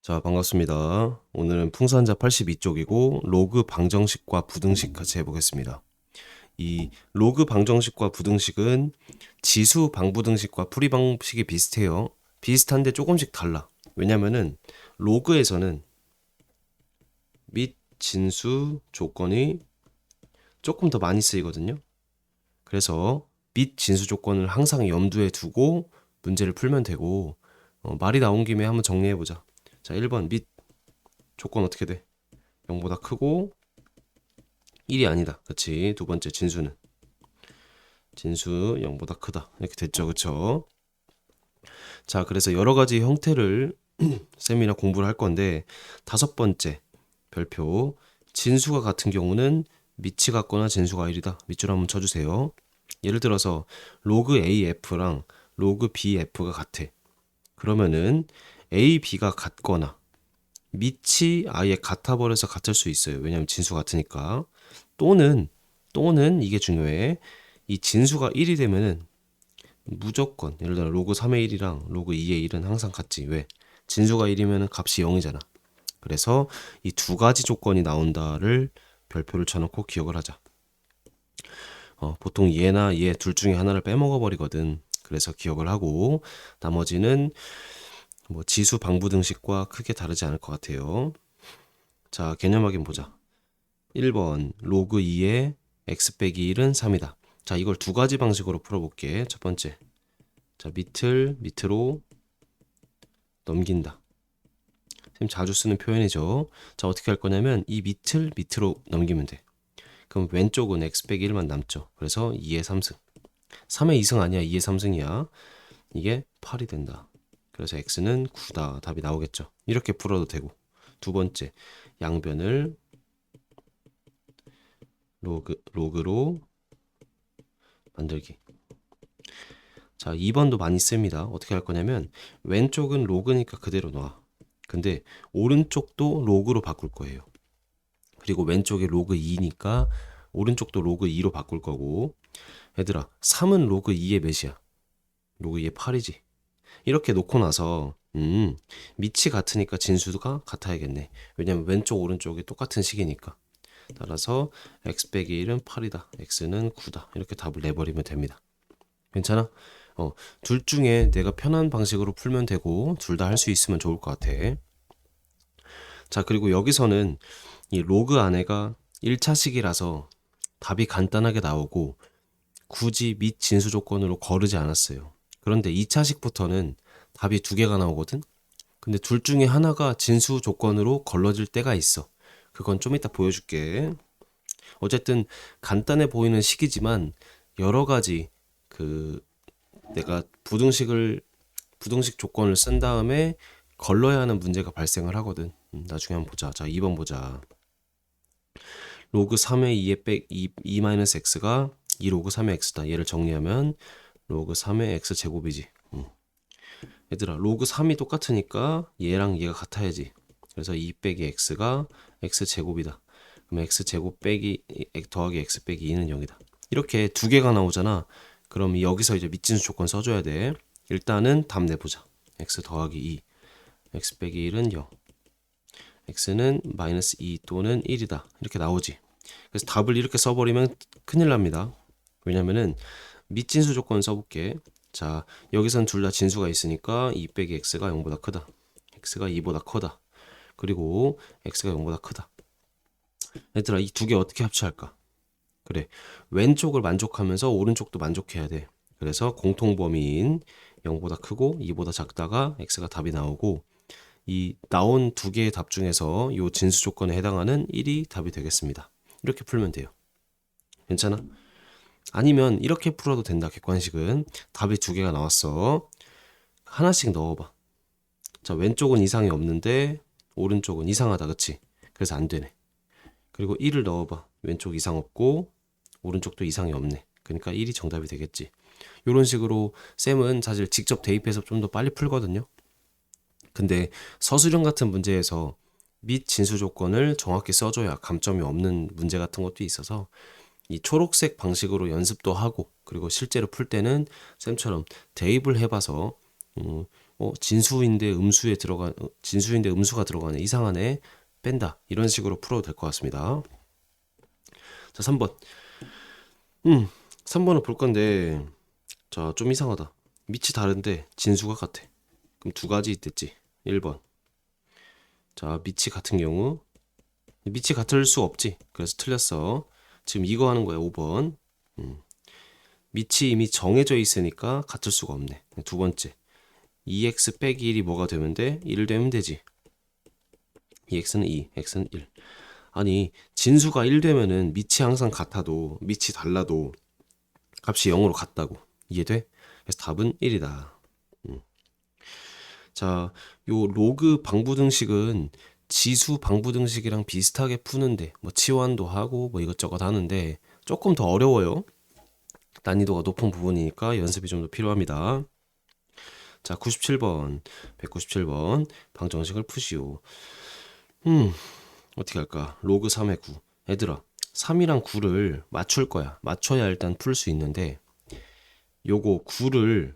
자, 반갑습니다. 오늘은 풍산자 82쪽이고 로그 방정식과 부등식 같이 해보겠습니다. 이 로그 방정식과 부등식은 지수 방부등식과 풀이 방식이 비슷해요. 비슷한데 조금씩 달라. 왜냐면은 로그에서는 및 진수 조건이 조금 더 많이 쓰이거든요. 그래서 및 진수 조건을 항상 염두에 두고 문제를 풀면 되고, 말이 나온 김에 한번 정리해보자. 자, 1번 및 조건 어떻게 돼? 0보다 크고 1이 아니다. 그치? 두 번째 진수 0보다 크다. 이렇게 됐죠. 그쵸? 자, 그래서 여러 가지 형태를 쌤이랑 공부를 할 건데, 다섯 번째 별표 진수가 같은 경우는 밑이 같거나 진수가 1이다. 밑줄 한번 쳐주세요. 예를 들어서 로그 AF랑 로그 BF가 같아. 그러면은 A, B가 같거나 밑이 아예 같아버려서 같을 수 있어요. 왜냐면 진수 같으니까. 또는 이게 중요해. 이 진수가 1이 되면은 무조건 예를 들어 로그 3의 1이랑 로그 2의 1은 항상 같지. 왜? 진수가 1이면은 값이 0이잖아. 그래서 이 두 가지 조건이 나온다를 별표를 쳐놓고 기억을 하자. 보통 얘나 얘 둘 중에 하나를 빼먹어 버리거든. 그래서 기억을 하고 나머지는 뭐 지수 방부등식과 크게 다르지 않을 것 같아요. 자, 개념 확인 보자. 1번 로그 2의 x 빼기 1은 3이다. 자, 이걸 두 가지 방식으로 풀어볼게. 첫 번째, 자, 밑으로 넘긴다. 선생님 자주 쓰는 표현이죠. 자, 어떻게 할 거냐면 이 밑으로 넘기면 돼. 그럼 왼쪽은 x 빼기 1만 남죠. 그래서 2의 3승. 3의 2승 아니야. 2의 3승이야. 이게 8이 된다. 그래서 x는 9다. 답이 나오겠죠. 이렇게 풀어도 되고. 두 번째, 양변을 로그로 만들기. 자, 2번도 많이 씁니다. 어떻게 할 거냐면 왼쪽은 로그니까 그대로 놔. 근데 오른쪽도 로그로 바꿀 거예요. 그리고 왼쪽에 로그 2니까 오른쪽도 로그 2로 바꿀 거고. 얘들아, 3은 로그 2의 몇이야? 로그 2의 8이지. 이렇게 놓고 나서 밑이 같으니까 진수가 같아야겠네. 왜냐면 왼쪽 오른쪽이 똑같은 식이니까. 따라서 x 빼기 1은 8이다. x는 9다. 이렇게 답을 내버리면 됩니다. 괜찮아? 둘 중에 내가 편한 방식으로 풀면 되고 둘 다 할 수 있으면 좋을 것 같아. 자, 그리고 여기서는 이 로그 안에가 1차식이라서 답이 간단하게 나오고 굳이 밑 진수 조건으로 거르지 않았어요. 그런데 2차식부터는 답이 두 개가 나오거든? 근데 둘 중에 하나가 진수 조건으로 걸러질 때가 있어. 그건 좀 이따 보여줄게. 어쨌든 간단해 보이는 식이지만 여러 가지 그 내가 부등식 조건을 쓴 다음에 걸러야 하는 문제가 발생을 하거든. 나중에 한번 보자. 자, 2번 보자. 로그 3의 2의 백 2 마이너스 x가 2 로그 3의 x다. 얘를 정리하면 로그 3의 x 제곱이지. 얘들아, 로그 3이 똑같으니까 얘랑 얘가 같아야지. 그래서 2 빼기 x가 x 제곱이다. 그럼 x 제곱 빼기 더하기 x 빼기 2는 0이다. 이렇게 두 개가 나오잖아. 그럼 여기서 이제 밑진수 조건 써줘야 돼. 일단은 답 내보자. x 더하기 2, x 빼기 1은 0, x는 마이너스 2 또는 1이다. 이렇게 나오지. 그래서 답을 이렇게 써버리면 큰일 납니다. 왜냐면은 밑진수 조건 써볼게. 자, 여기선 둘 다 진수가 있으니까 2 빼기 x가 0보다 크다. x가 2보다 커다. 그리고 x가 0보다 크다. 얘들아, 이 두 개 어떻게 합치할까? 그래, 왼쪽을 만족하면서 오른쪽도 만족해야 돼. 그래서 공통범위인 0보다 크고 2보다 작다가 x가 답이 나오고, 이 나온 두 개의 답 중에서 이 진수 조건에 해당하는 1이 답이 되겠습니다. 이렇게 풀면 돼요. 괜찮아? 아니면 이렇게 풀어도 된다. 객관식은 답이 두 개가 나왔어. 하나씩 넣어봐. 자, 왼쪽은 이상이 없는데 오른쪽은 이상하다. 그치? 그래서 안 되네. 그리고 1을 넣어봐. 왼쪽 이상 없고 오른쪽도 이상이 없네. 그러니까 1이 정답이 되겠지. 이런 식으로 쌤은 사실 직접 대입해서 좀 더 빨리 풀거든요. 근데 서술형 같은 문제에서 밑 진수 조건을 정확히 써줘야 감점이 없는 문제 같은 것도 있어서 이 초록색 방식으로 연습도 하고, 그리고 실제로 풀 때는 쌤처럼 대입을 해봐서 진수인데 음수가 들어가네. 이상하네. 뺀다. 이런 식으로 풀어도 될 것 같습니다. 자, 3번. 3번을 볼 건데, 자, 좀 이상하다. 밑이 다른데 진수가 같아. 그럼 두 가지 있댔지. 1번. 자, 밑이 같은 경우, 밑이 같을 수 없지. 그래서 틀렸어. 지금 이거 하는 거야, 5번. 밑이 이미 정해져 있으니까 같을 수가 없네. 두 번째. 2x 빼기 1이 뭐가 되면 돼? 1 되면 되지. 2x는 2, x는 1. 아니, 진수가 1 되면은 밑이 항상 같아도, 밑이 달라도 값이 0으로 같다고. 이해돼? 그래서 답은 1이다. 자, 요 로그 방부등식은 지수 방부등식이랑 비슷하게 푸는데, 뭐 치환도 하고, 뭐 이것저것 하는데, 조금 더 어려워요. 난이도가 높은 부분이니까 연습이 좀 더 필요합니다. 자, 97번, 197번 방정식을 푸시오. 어떻게 할까? 로그 3의 9. 얘들아, 3이랑 9를 맞출 거야. 맞춰야 일단 풀 수 있는데, 요거 9를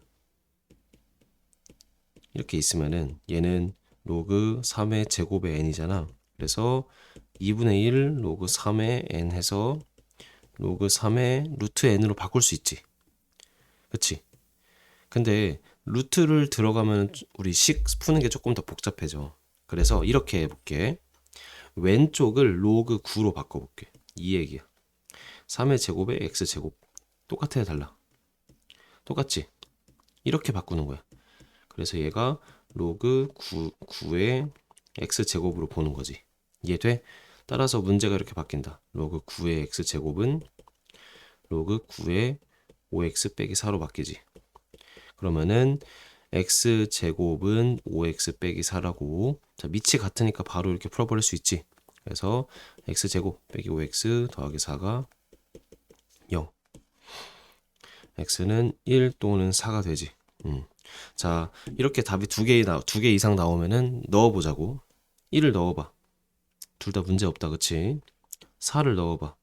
이렇게 있으면은 얘는 로그 3의 제곱의 n이잖아. 그래서 2분의 1 로그 3의 n 해서 로그 3의 루트 n으로 바꿀 수 있지. 그치? 근데 루트를 들어가면 우리 식 푸는 게 조금 더 복잡해져. 그래서 이렇게 해볼게. 왼쪽을 로그 9로 바꿔볼게. 이 얘기야. 3의 제곱에 x제곱. 똑같아, 달라? 똑같지? 이렇게 바꾸는 거야. 그래서 얘가 로그 9의 x제곱으로 보는 거지. 이해돼? 따라서 문제가 이렇게 바뀐다. 로그 9의 x제곱은 로그 9의 5x 빼기 4로 바뀌지. 그러면은 x제곱은 5x 빼기 4라고. 자, 밑이 같으니까 바로 이렇게 풀어버릴 수 있지. 그래서 x제곱 빼기 5x 더하기 4가 0. x는 1 또는 4가 되지. 자, 이렇게 답이 두 개 이상 나오면은 넣어보자고. 1을 넣어봐. 둘 다 문제 없다, 그치? 4를 넣어봐.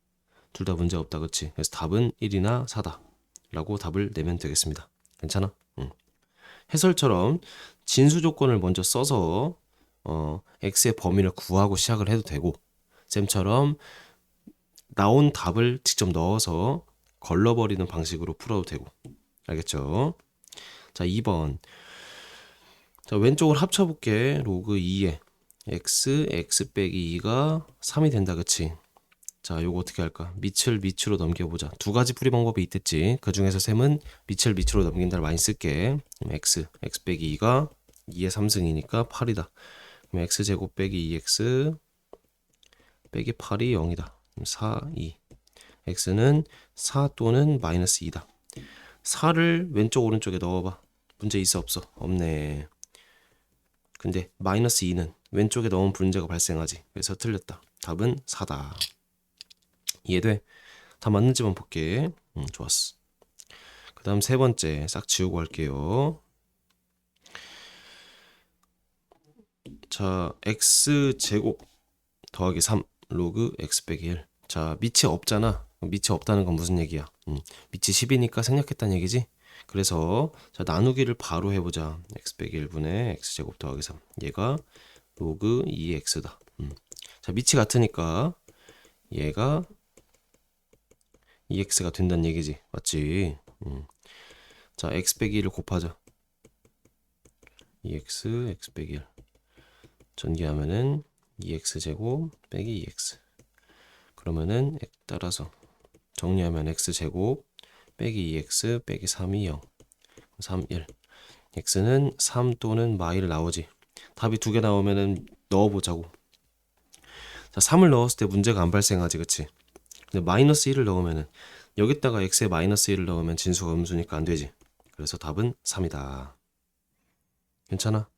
둘 다 문제 없다, 그치? 그래서 답은 1이나 4다. 라고 답을 내면 되겠습니다. 괜찮아? 해설처럼 진수 조건을 먼저 써서 x의 범위를 구하고 시작을 해도 되고, 쌤처럼 나온 답을 직접 넣어서 걸러버리는 방식으로 풀어도 되고. 알겠죠? 자, 2번. 자, 왼쪽을 합쳐볼게. 로그 2에 x 빼기 2가 3이 된다, 그치? 자, 요거 어떻게 할까? 밑을 밑으로 넘겨보자. 두 가지 풀이 방법이 있댔지. 그 중에서 셈은 밑을 밑으로 넘긴다를 많이 쓸게. 그럼 x 빼기 2가 2의 3승이니까 8이다. 그럼 x제곱 빼기 2x 빼기 8이 0이다. 그럼 4, 2. x는 4 또는 마이너스 2다. 4를 왼쪽 오른쪽에 넣어봐. 문제 있어 없어? 없네. 근데 마이너스 2는 왼쪽에 넣으면 문제가 발생하지. 그래서 틀렸다. 답은 4다. 이해돼? 다 맞는지만 볼게. 좋았어. 그 다음 세 번째 싹 지우고 할게요. 자, x제곱 더하기 3 로그 x 빼기 1. 자, 밑이 없잖아. 밑이 없다는 건 무슨 얘기야? 밑이 10이니까 생략했다는 얘기지? 그래서 자, 나누기를 바로 해보자. x 빼기 1분의 x제곱 더하기 3. 얘가 로그 2x다. 자, 밑이 같으니까 얘가 2x가 된다는 얘기지. 맞지? 자, x 빼기 1을 곱하자. 2x, x 빼기 1. 전개하면은 2x제곱 빼기 2x. 그러면은 따라서 정리하면 x제곱 빼기 2x 빼기 3이 0. 3, 1. x는 3 또는 마이를 나오지. 답이 두 개 나오면은 넣어보자고. 자, 3을 넣었을 때 문제가 안 발생하지, 그치? 근데 마이너스 1을 넣으면은 여기다가 x에 마이너스 1을 넣으면 진수가 음수니까 안 되지. 그래서 답은 3이다. 괜찮아?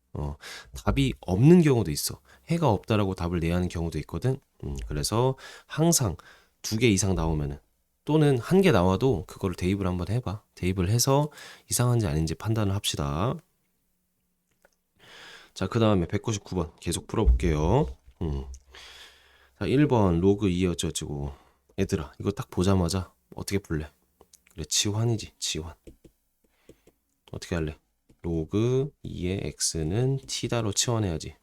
답이 없는 경우도 있어. 해가 없다라고 답을 내야 하는 경우도 있거든. 그래서 항상 두 개 이상 나오면은 또는 한 개 나와도 그거를 대입을 한번 해봐. 대입을 해서 이상한지 아닌지 판단을 합시다. 자, 그 다음에 199번 계속 풀어볼게요. 자, 1번 로그 2 어쩌고. 얘들아, 이거 딱 보자마자 어떻게 풀래? 그래, 치환이지, 치환. 어떻게 할래? 로그 2의 x는 t다로 치환해야지.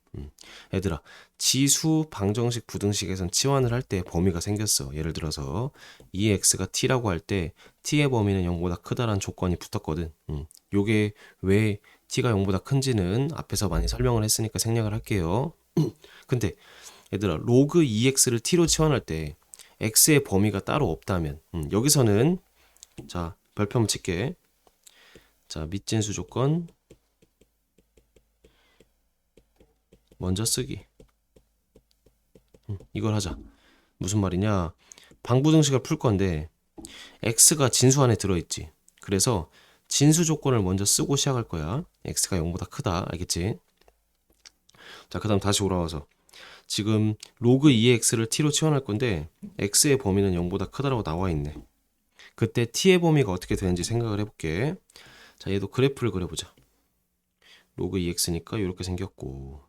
얘들아, 지수 방정식 부등식에선 치환을 할 때 범위가 생겼어. 예를 들어서 2x가 t라고 할 때 t의 범위는 0보다 크다란 조건이 붙었거든. 요게 왜 t가 0보다 큰지는 앞에서 많이 설명을 했으니까 생략을 할게요. 근데 얘들아, 로그 2x를 t로 치환할 때 x의 범위가 따로 없다면 여기서는 자 별표 한번 칠게. 자, 밑진수 조건 먼저 쓰기. 이걸 하자. 무슨 말이냐? 방부등식을 풀 건데 x가 진수 안에 들어있지. 그래서 진수 조건을 먼저 쓰고 시작할 거야. x가 0보다 크다. 알겠지? 자, 그 다음 다시 돌아와서 지금 로그 2x를 t로 치환할 건데 x의 범위는 0보다 크다라고 나와 있네. 그때 t의 범위가 어떻게 되는지 생각을 해볼게. 자, 얘도 그래프를 그려보자. 로그 2x니까 이렇게 생겼고,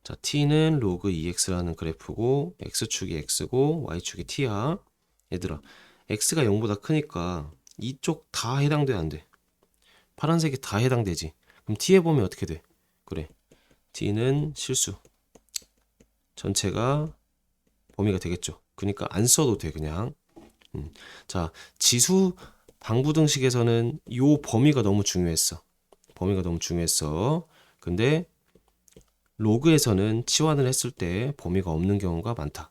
자, t는 로그 2x라는 그래프고 x축이 x고 y축이 t야. 얘들아, x가 0보다 크니까 이쪽 다 해당돼 안 돼? 파란색이 다 해당되지. 그럼 t의 범위 어떻게 돼? 그래, t는 실수. 전체가 범위가 되겠죠. 그러니까 안 써도 돼, 그냥. 자, 지수 방부등식에서는 요 범위가 너무 중요했어. 범위가 너무 중요했어. 근데 로그에서는 치환을 했을 때 범위가 없는 경우가 많다.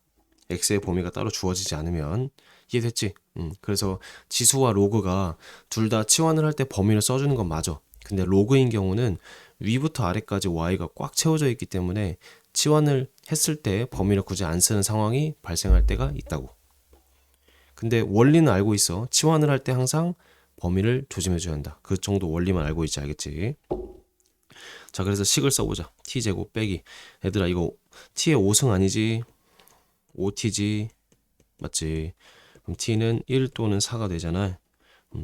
x의 범위가 따로 주어지지 않으면. 이해됐지? 그래서 지수와 로그가 둘 다 치환을 할 때 범위를 써주는 건 맞아. 근데 로그인 경우는 위부터 아래까지 y가 꽉 채워져 있기 때문에 치환을 했을 때 범위를 굳이 안 쓰는 상황이 발생할 때가 있다고. 근데 원리는 알고 있어. 치환을 할 때 항상 범위를 조심해줘야 한다. 그 정도 원리만 알고 있지. 알겠지? 자, 그래서 식을 써보자. t제곱 빼기. 얘들아, 이거 t의 5승 아니지? 5t지. 맞지? 그럼 t는 1 또는 4가 되잖아.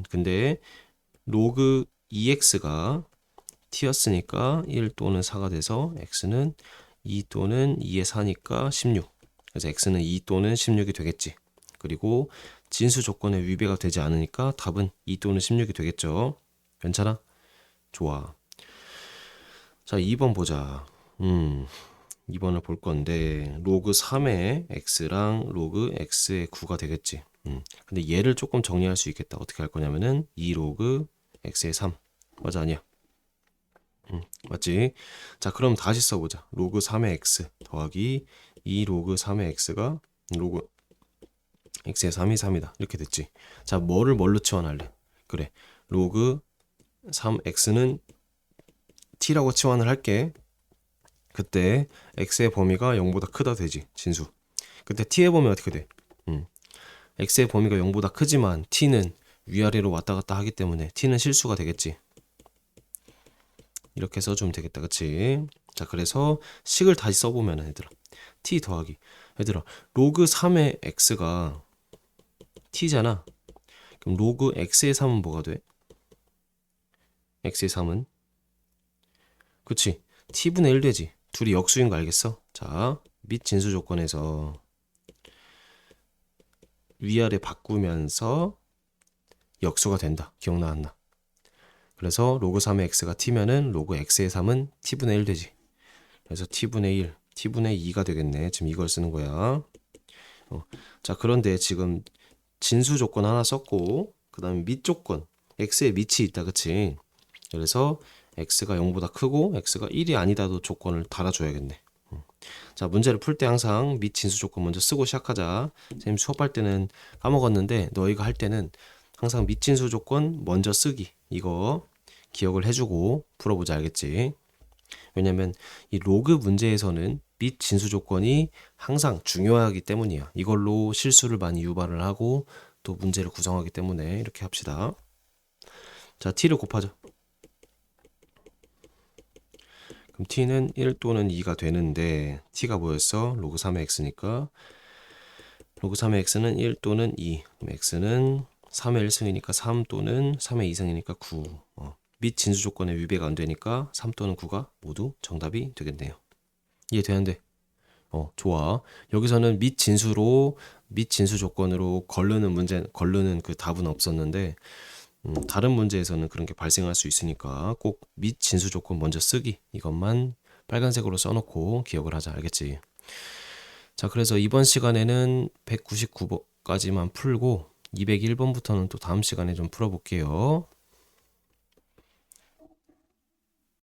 근데 로그 2x가 t였으니까 1 또는 4가 돼서 x는 2 또는 2의 4니까 16. 그래서 x는 2 또는 16이 되겠지. 그리고 진수 조건에 위배가 되지 않으니까 답은 2 또는 16이 되겠죠. 괜찮아? 좋아. 자, 2번 보자. 2번을 볼 건데 로그 3의 x랑 로그 x의 9가 되겠지. 근데 얘를 조금 정리할 수 있겠다. 어떻게 할 거냐면은 2 로그 x의 3. 맞아, 아니야? 맞지? 자, 그럼 다시 써보자. 로그 3의 x 더하기 2 로그 3의 x가 로그 x의 3이 3이다. 이렇게 됐지. 자, 뭐를 뭘로 치환할래? 그래, 로그 3x는 t라고 치환을 할게. 그때 x의 범위가 0보다 크다 되지. 진수. 그때 t의 범위 어떻게 돼? x의 범위가 0보다 크지만 t는 위아래로 왔다 갔다 하기 때문에 t는 실수가 되겠지. 이렇게 써주면 되겠다. 그치? 자, 그래서 식을 다시 써보면 얘들아, t 더하기, 얘들아, 로그 3의 x가 t잖아. 그럼 로그 x의 3은 뭐가 돼? x의 3은 그치, t분의 1 되지. 둘이 역수인 거 알겠어? 자, 및 진수 조건에서 위아래 바꾸면서 역수가 된다. 기억나 안 나? 그래서 로그 3의 x가 t면은 로그 x의 3은 t분의 1 되지. 그래서 t분의 1, t분의 2가 되겠네. 지금 이걸 쓰는 거야. 자, 그런데 지금 진수 조건 하나 썼고 그 다음에 밑 조건, x의 밑이 있다. 그치? 그래서 x가 0보다 크고 x가 1이 아니다도 조건을 달아줘야겠네. 자, 문제를 풀 때 항상 밑 진수 조건 먼저 쓰고 시작하자. 선생님 수업할 때는 까먹었는데 너희가 할 때는 항상 밑 진수 조건 먼저 쓰기, 이거 기억을 해주고 풀어보자. 알겠지? 왜냐면 이 로그 문제에서는 밑 진수 조건이 항상 중요하기 때문이야. 이걸로 실수를 많이 유발을 하고 또 문제를 구성하기 때문에 이렇게 합시다. 자, t를 곱하자. 그럼 t는 1 또는 2가 되는데 t가 뭐였어? 로그 3의 x니까 로그 3의 x는 1 또는 2. 그럼 x는 3의 1승이니까 3 또는 3의 2승이니까 9. 밑 진수 조건에 위배가 안 되니까 3 또는 9가 모두 정답이 되겠네요. 이해되는데? 좋아. 여기서는 밑 진수 조건으로 걸르는 그 답은 없었는데 다른 문제에서는 그런 게 발생할 수 있으니까 꼭 및 진수 조건 먼저 쓰기 이것만 빨간색으로 써놓고 기억을 하자. 알겠지? 자, 그래서 이번 시간에는 199번까지만 풀고 201번부터는 또 다음 시간에 좀 풀어볼게요.